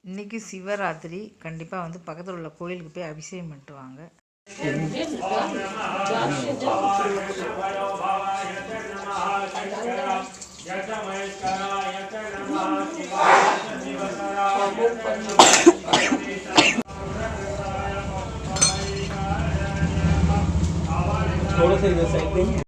இன்றைக்கி சிவராத்திரி. கண்டிப்பாக வந்து பக்கத்தில் உள்ள கோயிலுக்கு போய் அபிஷேகம் பண்ணிட்டு வாங்க. थोड़ा सा इधर साइड देंगे।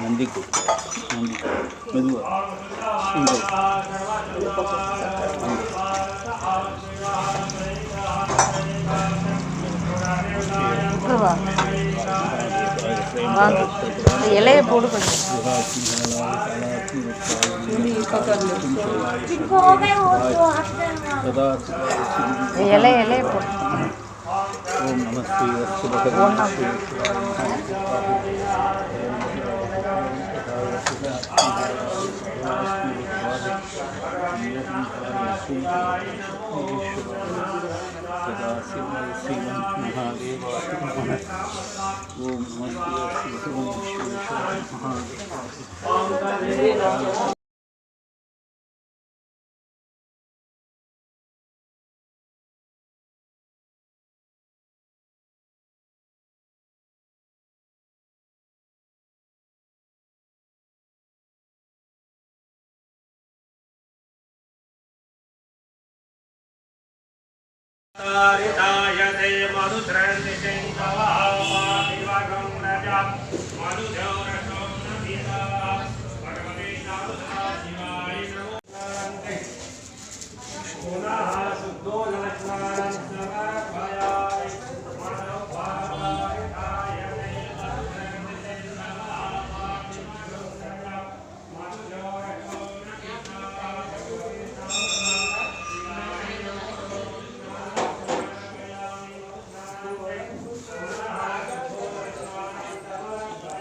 नंदी को मेदुआ இலையை போடு கொஞ்சம். இலையை போடு. ओम नमः शिवाय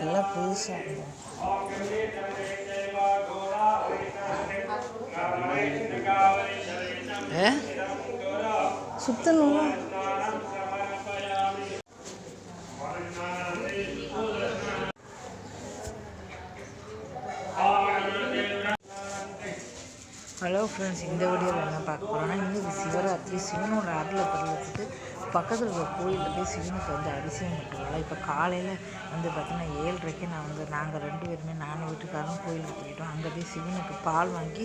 எல்லாம் புதுசாக சுத்தணும். ஹலோ ஃப்ரெண்ட்ஸ், இந்த வீடியோவில் என்ன பார்க்க போகிறோன்னா, இன்றைக்கி சிவராத்திரி. சிவனோட அருளை பெறுவதுக்கு பக்கத்தில் இருக்கிற கோயிலில் போய் சிவனுக்கு வந்து அபிஷேகம் பண்ணிட்டுருக்கலாம். இப்போ காலையில் வந்து பார்த்தீங்கன்னா 7:30க்கு நாங்கள் 2 பேருமே நானும் வீட்டுக்காரரும் கோயிலுக்கு போயிட்டோம். அங்கே போய் சிவனுக்கு பால் வாங்கி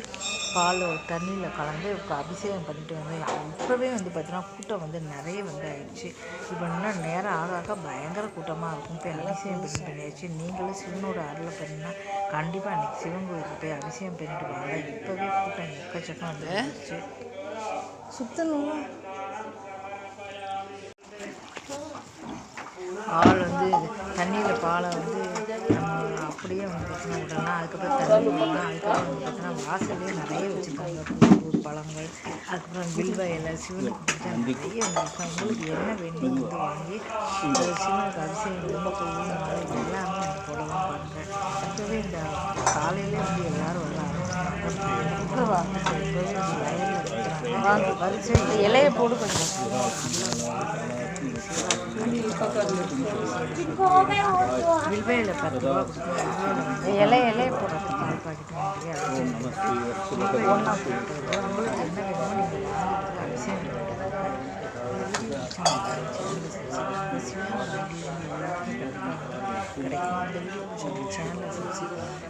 தண்ணியில் கலந்து அபிஷேகம் பண்ணிட்டு வந்து இப்போவே வந்து பார்த்தீங்கன்னா கூட்டம் வந்து நிறைய வந்து ஆயிடுச்சு. இப்போ இன்னும் நேரம் ஆக ஆக பயங்கர கூட்டமாக இருக்கும். இப்போ அபிஷேகம் பண்ணியாச்சு. நீங்களும் சிவனோட அருளை பண்ணினா கண்டிப்பாக அன்றைக்கி சிவன் கோயிலுக்கு போய் அபிஷேகம் பண்ணிட்டு வாங்க. இப்போவே கூட்டம் எக்கச்சக்கம் வந்துருச்சு. சுத்தணும். பால் வந்து தண்ணியில் பாலை வந்து நம்ம அப்படியே வந்து பார்த்தீங்கன்னா விடலாம். அதுக்கப்புறம் தண்ணி விடலாம். அதுக்கப்புறம் வந்து பார்த்தீங்கன்னா வாசல்லே நிறைய வச்சுருக்காங்க பூ பழங்கள். அதுக்கப்புறம் வில்வ இலை, சிவனுக்கு பிடிச்சா நிறைய வந்துருக்கோம். உங்களுக்கு என்ன வேணுமோ வந்து வாங்கி சிவனுக்கு அபிஷேகம் ரொம்ப போகணுனால எல்லாமே அந்த போடலாம் பாருங்கள். இப்போவே இந்த காலையிலே வந்து எல்லோரும் வர ஆரம்பிச்சாங்க. இப்போவே வந்து வயலில் இருக்கிறாங்க. வரிசை இலையை போடு கொஞ்சம். வில்வையில் 10 ரூபா கொடுத்து இலையை போடுறது பால் பாக்கெட் வாங்கி ஒன்றா போட்டு உங்களுக்கு என்ன வேணுமோ நீங்கள் வாங்கிட்டு அபிஷேகம் கிடைக்கும். சேனலை सब्सक्राइब